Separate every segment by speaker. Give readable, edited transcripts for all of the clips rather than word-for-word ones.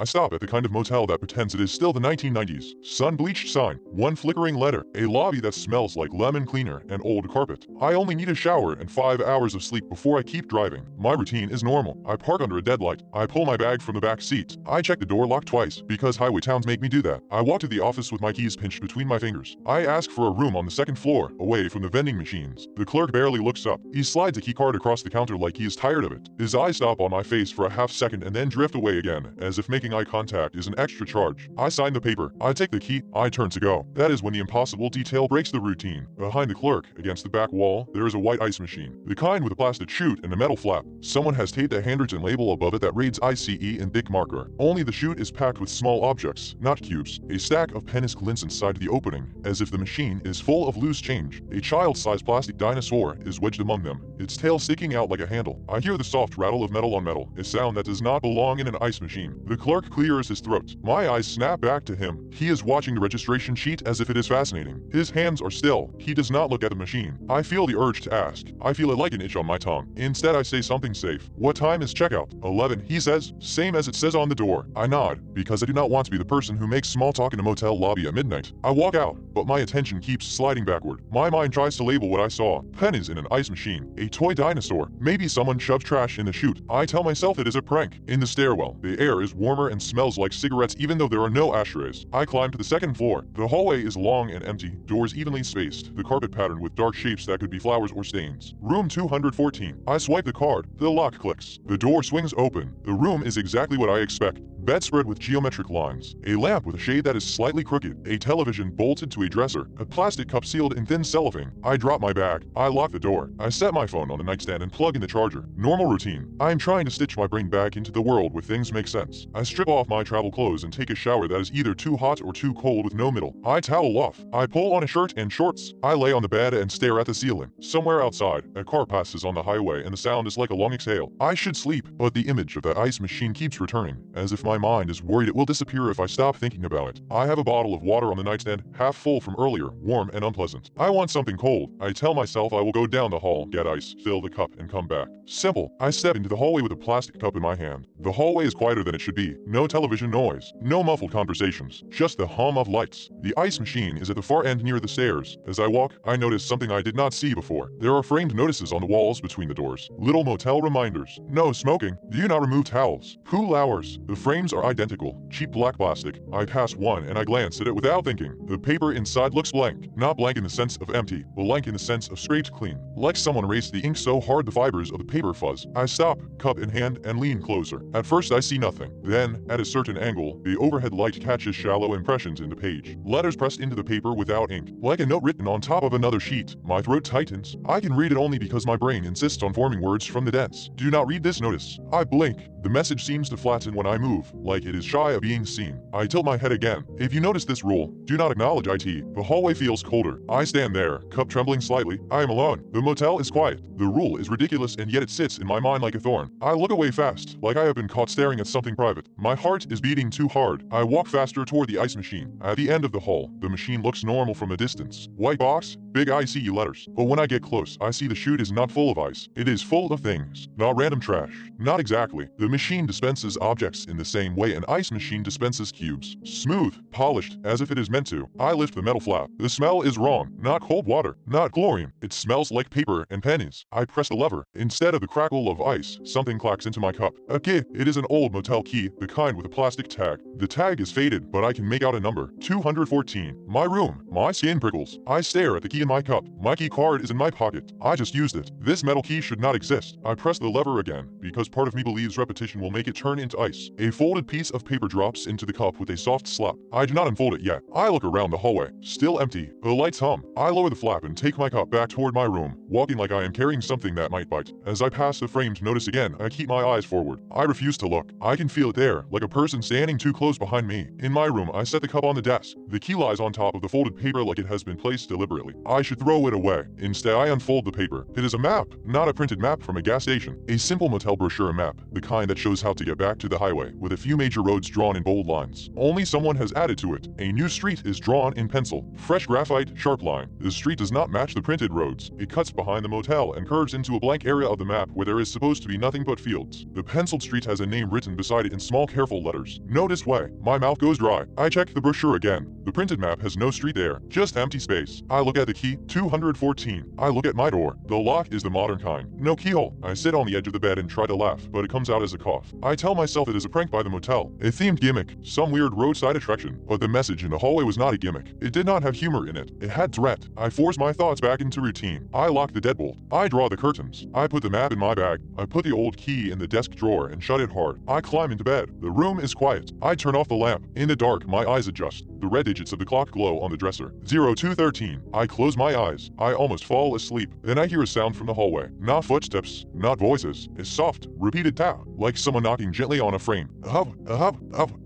Speaker 1: I stop at the kind of motel that pretends it is still the 1990s. Sun-bleached sign, one flickering letter, a lobby that smells like lemon cleaner and old carpet. I only need a shower and 5 hours of sleep before I keep driving. My routine is normal. I park under a dead light. I pull my bag from the back seat. I check the door lock twice, because highway towns make me do that. I walk to the office with my keys pinched between my fingers. I ask for a room on the second floor, away from the vending machines. The clerk barely looks up. He slides a key card across the counter like he is tired of it. His eyes stop on my face for a half second and then drift away again, as if making eye contact is an extra charge. I sign the paper. I take the key. I turn to go. That is when the impossible detail breaks the routine. Behind the clerk, against the back wall, there is a white ice machine. The kind with a plastic chute and a metal flap. Someone has taped a handwritten label above it that reads ICE in thick marker. Only the chute is packed with small objects, not cubes. A stack of pennies glints inside the opening, as if the machine is full of loose change. A child-sized plastic dinosaur is wedged among them, its tail sticking out like a handle. I hear the soft rattle of metal on metal, a sound that does not belong in an ice machine. The clerk clears his throat. My eyes snap back to him. He is watching the registration sheet as if it is fascinating. His hands are still. He does not look at the machine. I feel the urge to ask. I feel it like an itch on my tongue. Instead, I say something safe. What time is checkout? 11, he says, same as it says on the door. I nod, because I do not want to be the person who makes small talk in a motel lobby at midnight. I walk out, but my attention keeps sliding backward. My mind tries to label what I saw. Pennies in an ice machine. A toy dinosaur. Maybe someone shoved trash in the chute. I tell myself it is a prank. In the stairwell, the air is warmer and smells like cigarettes even though there are no ashtrays. I climb to the second floor. The hallway is long and empty, doors evenly spaced, the carpet patterned with dark shapes that could be flowers or stains. Room 214. I swipe the card. The lock clicks. The door swings open. The room is exactly what I expect. Bedspread with geometric lines, a lamp with a shade that is slightly crooked, a television bolted to a dresser, a plastic cup sealed in thin cellophane. I drop my bag. I lock the door. I set my phone on the nightstand and plug in the charger. Normal routine. I am trying to stitch my brain back into the world where things make sense. I strip off my travel clothes and take a shower that is either too hot or too cold with no middle. I towel off. I pull on a shirt and shorts. I lay on the bed and stare at the ceiling. Somewhere outside, a car passes on the highway and the sound is like a long exhale. I should sleep, but the image of the ice machine keeps returning, as if my mind is worried it will disappear if I stop thinking about it. I have a bottle of water on the nightstand, half full from earlier, warm and unpleasant. I want something cold. I tell myself I will go down the hall, get ice, fill the cup, and come back. Simple. I step into the hallway with a plastic cup in my hand. The hallway is quieter than it should be. No television noise. No muffled conversations. Just the hum of lights. The ice machine is at the far end near the stairs. As I walk, I notice something I did not see before. There are framed notices on the walls between the doors. Little motel reminders. No smoking. Do you not remove towels? Cool hours. The frames are identical. Cheap black plastic. I pass one and I glance at it without thinking. The paper inside looks blank. Not blank in the sense of empty, but blank in the sense of scraped clean. Like someone erased the ink so hard the fibers of the paper fuzz. I stop, cup in hand, and lean closer. At first I see nothing. Then, at a certain angle, the overhead light catches shallow impressions in the page. Letters pressed into the paper without ink. Like a note written on top of another sheet. My throat tightens. I can read it only because my brain insists on forming words from the dents. Do not read this notice. I blink. The message seems to flatten when I move, like it is shy of being seen. I tilt my head again. If you notice this rule, do not acknowledge IT. The hallway feels colder. I stand there, cup trembling slightly. I am alone. The motel is quiet. The rule is ridiculous and yet it sits in my mind like a thorn. I look away fast, like I have been caught staring at something private. My heart is beating too hard. I walk faster toward the ice machine. At the end of the hall, the machine looks normal from a distance. White box, big ICE letters. But when I get close, I see the chute is not full of ice. It is full of things. Not random trash. Not exactly. The machine dispenses objects in the same way an ice machine dispenses cubes. Smooth, polished, as if it is meant to. I lift the metal flap. The smell is wrong. Not cold water. Not chlorine. It smells like paper and pennies. I press the lever. Instead of the crackle of ice, something clacks into my cup. A key. It is an old motel key, the kind with a plastic tag. The tag is faded, but I can make out a number. 214. My room. My skin prickles. I stare at the key in my cup. My key card is in my pocket. I just used it. This metal key should not exist. I press the lever again, because part of me believes repetition will make it turn into ice. A folded piece of paper drops into the cup with a soft slap. I do not unfold it yet. I look around the hallway. Still empty. The lights hum. I lower the flap and take my cup back toward my room, walking like I am carrying something that might bite. As I pass the framed notice again, I keep my eyes forward. I refuse to look. I can feel it there, like a person standing too close behind me. In my room, I set the cup on the desk. The key lies on top of the folded paper like it has been placed deliberately. I should throw it away. Instead, I unfold the paper. It is a map, not a printed map from a gas station. A simple motel brochure map, the kind that shows how to get back to the highway, with a few major roads drawn in bold lines. Only someone has added to it. A new street is drawn in pencil. Fresh graphite, sharp line. The street does not match the printed roads. It cuts behind the motel and curves into a blank area of the map where there is supposed to be nothing but fields. The penciled street has a name written beside it in small careful letters. No display. My mouth goes dry. I check the brochure again. The printed map has no street there, just empty space. I look at the key, 214. I look at my door. The lock is the modern kind. No keyhole. I sit on the edge of the bed and try to laugh, but it comes out as a cough. I tell myself it is a prank by the motel, a themed gimmick, some weird roadside attraction. But the message in the hallway was not a gimmick. It did not have humor in it. It had threat. I force my thoughts back into routine. I lock the deadbolt. I draw the curtains. I put the map in my bag. I put the old key in the desk drawer and shut it hard. I climb into bed. The room is quiet. I turn off the lamp. In the dark, my eyes adjust. The red digits of the clock glow on the dresser. 0213. I close my eyes. I almost fall asleep. Then I hear a sound from the hallway. Not footsteps, not voices. A soft, repeated tap, like someone knocking gently on a frame. Up.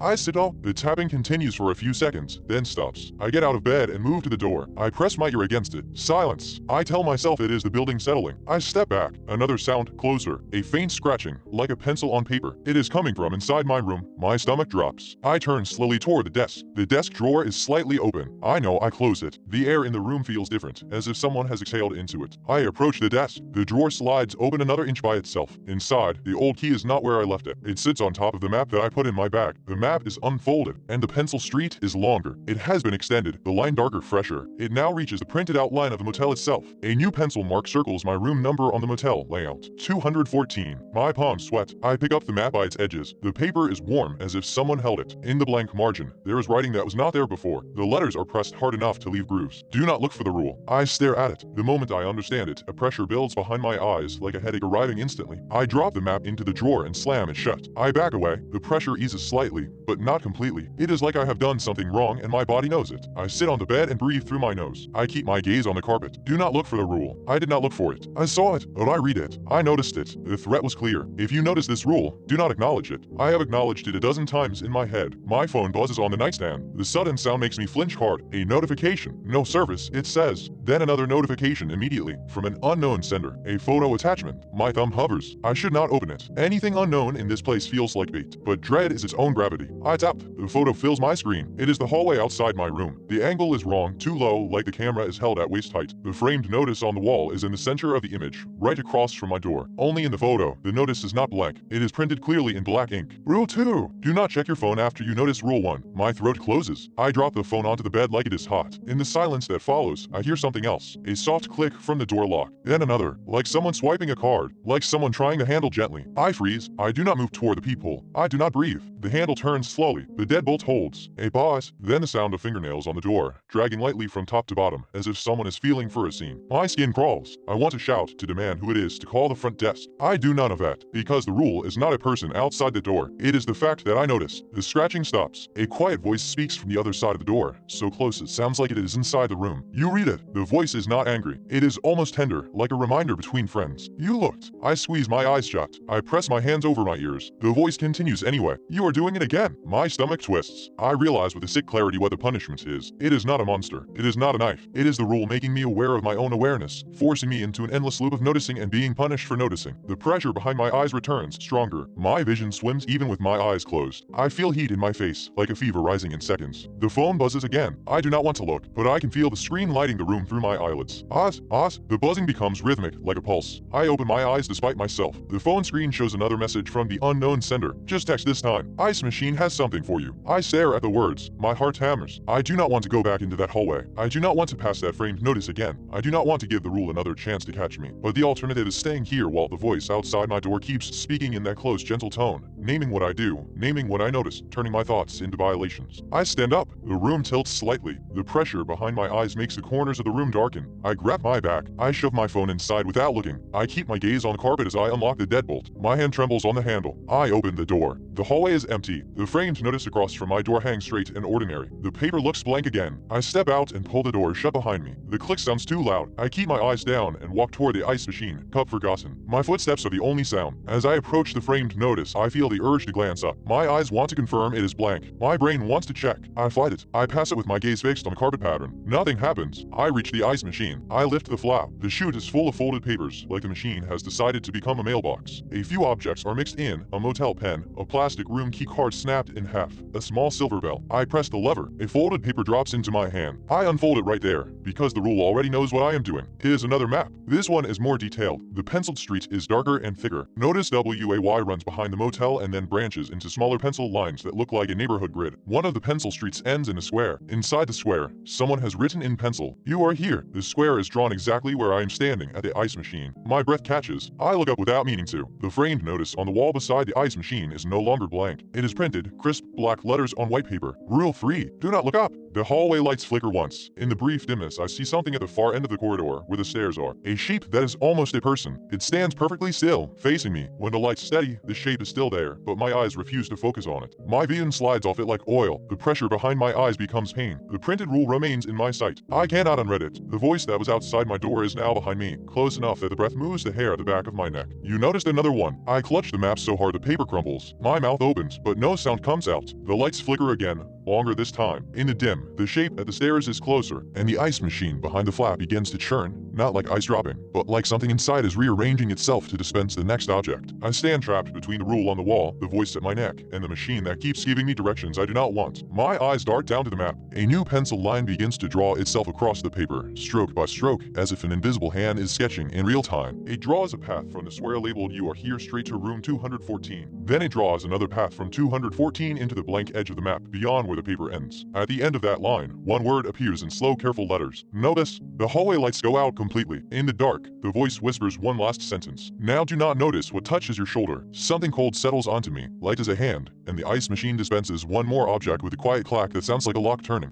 Speaker 1: I sit up. The tapping continues for a few seconds, then stops. I get out of bed and move to the door. I press my ear against it. Silence. I tell myself it is the building settling. I step back. Another sound, closer. A faint scratching, like a pencil on paper. It is coming from inside my room. My stomach drops. I turn slowly toward the desk. The desk drawer is slightly open. I know I close it. The air in the room feels different, as if someone has exhaled into it. I approach the desk. The drawer slides open another inch by itself. Inside, the old key is not where I left it. It sits on top of the map that I put in my bag. The map is unfolded, and the pencil street is longer. It has been extended, the line darker, fresher. It now reaches the printed outline of the motel itself. A new pencil mark circles my room number on the motel layout. 214. My palms sweat. I pick up the map by its edges. The paper is warm, as if someone held it. In the blank margin, there is writing that was not there before. The letters are pressed hard enough to leave grooves. Do not look for the rule. I stare at it. The moment I understand it, a pressure builds behind my eyes like a headache arriving instantly. I drop the map into the drawer and slam it shut. I back away. The pressure eases slightly, but not completely. It is like I have done something wrong and my body knows it. I sit on the bed and breathe through my nose. I keep my gaze on the carpet. Do not look for the rule. I did not look for it. I saw it, but I read it. I noticed it. The threat was clear. If you notice this rule, do not acknowledge it. I have acknowledged it a dozen times in my head. My phone buzzes on the nightstand. The sudden sound makes me flinch hard. A notification. No service, it says. Then another notification immediately, from an unknown sender. A photo attachment. My thumb hovers. I should not open it. Anything unknown in this place feels like bait, but dread is its own gravity. I tap. The photo fills my screen. It is the hallway outside my room. The angle is wrong, too low, like the camera is held at waist height. The framed notice on the wall is in the center of the image, right across from my door. Only in the photo, the notice is not blank. It is printed clearly in black ink. Rule 2. Do not check your phone after you notice Rule 1. My throat closes. I drop the phone onto the bed like it is hot. In the silence that follows, I hear something else. A soft click from the door lock. Then another, like someone swiping a card, like someone trying the handle gently. I freeze. I do not move toward the peephole. I do not breathe. The handle turns slowly. The deadbolt holds. A pause. Then the sound of fingernails on the door, dragging lightly from top to bottom, as if someone is feeling for a seam. My skin crawls. I want to shout, to demand who it is to call the front desk. I do none of that, because the rule is not a person outside the door. It is the fact that I notice. The scratching stops. A quiet voice speaks from the other side of the door, so close it sounds like it is inside the room. You read it. The voice is not angry. It is almost tender, like a reminder between friends. You looked. I squeeze my eyes shut. I press my hands over my ears. The voice continues anyway. You are doing it again. My stomach twists. I realize with a sick clarity what the punishment is. It is not a monster. It is not a knife. It is the rule making me aware of my own awareness, forcing me into an endless loop of noticing and being punished for noticing. The pressure behind my eyes returns, stronger. My vision swims even with my eyes closed. I feel heat in my face, like a fever rising in seconds. The phone buzzes again. I do not want to look, but I can feel the screen lighting the room through my eyelids. Oz. The buzzing becomes rhythmic, like a pulse. I open my eyes despite myself. The phone screen shows another message from the unknown sender. Just text this time. Ice Machine has something for you. I stare at the words. My heart hammers. I do not want to go back into that hallway. I do not want to pass that framed notice again. I do not want to give the rule another chance to catch me. But the alternative is staying here while the voice outside my door keeps speaking in that close, gentle tone, naming what I do, naming what I notice, turning my thoughts into violations. I stand up. The room tilts slightly. The pressure behind my eyes makes the corners of the room darken. I grab my back. I shove my phone inside without looking. I keep my gaze on the carpet as I unlock the deadbolt. My hand trembles on the handle. I open the door. The hallway is empty. The framed notice across from my door hangs straight and ordinary. The paper looks blank again. I step out and pull the door shut behind me. The click sounds too loud. I keep my eyes down and walk toward the ice machine, cup forgotten. My footsteps are the only sound. As I approach the framed notice, I feel the urge to glance up. My eyes want to confirm it is blank. My brain wants to check. I fight it. I pass it with my gaze fixed on the carpet pattern. Nothing happens. I reach the ice machine. I lift the flap. The chute is full of folded papers, like the machine has decided to become a mailbox. A few objects are mixed in: a motel pen, a plastic room key card snapped in half, a small silver bell. I press the lever. A folded paper drops into my hand. I unfold it right there, because the rule already knows what I am doing. Here's another map. This one is more detailed. The penciled street is darker and thicker. Notice WAY runs behind the motel and then branches into smaller pencil lines that look like a neighborhood grid. One of the pencil streets ends in a square. Inside the square, someone has written in pencil, "You are here." The square is drawn exactly where I am standing at the ice machine. My breath catches. I look up without meaning to. The framed notice on the wall beside the ice machine is no longer blank. It is printed, crisp black letters on white paper. Rule 3. Do not look up. The hallway lights flicker once. In the brief dimness, I see something at the far end of the corridor where the stairs are. A shape that is almost a person. It stands perfectly still, facing me. When the light's steady, the shape is still there, but my eyes refuse to focus on it. My vision slides off it like oil. The pressure behind my eyes becomes pain. The printed rule remains in my sight. I cannot unread it. The voice that was outside my door is now behind me, close enough that the breath moves the hair at the back of my neck. You noticed another one. I clutch the map so hard the paper crumbles. My mouth opens, but no sound comes out. The lights flicker again, longer this time. In the dim, the shape at the stairs is closer, and the ice machine behind the flap begins to churn, not like ice dropping, but like something inside is rearranging itself to dispense the next object. I stand trapped between the rule on the wall, the voice at my neck, and the machine that keeps giving me directions I do not want. My eyes dart down to the map. A new pencil line begins to draw itself across the paper, stroke by stroke, as if an invisible hand is sketching in real time. It draws a path from the square labeled "You are here" straight to room 214. Then it draws another path from 214 into the blank edge of the map, beyond where the paper ends. At the end of that line, one word appears in slow, careful letters. Notice? The hallway lights go out completely. In the dark, the voice whispers one last sentence. Now do not notice what touches your shoulder. Something cold settles onto me, light as a hand, and the ice machine dispenses one more object with a quiet clack that sounds like a lock turning.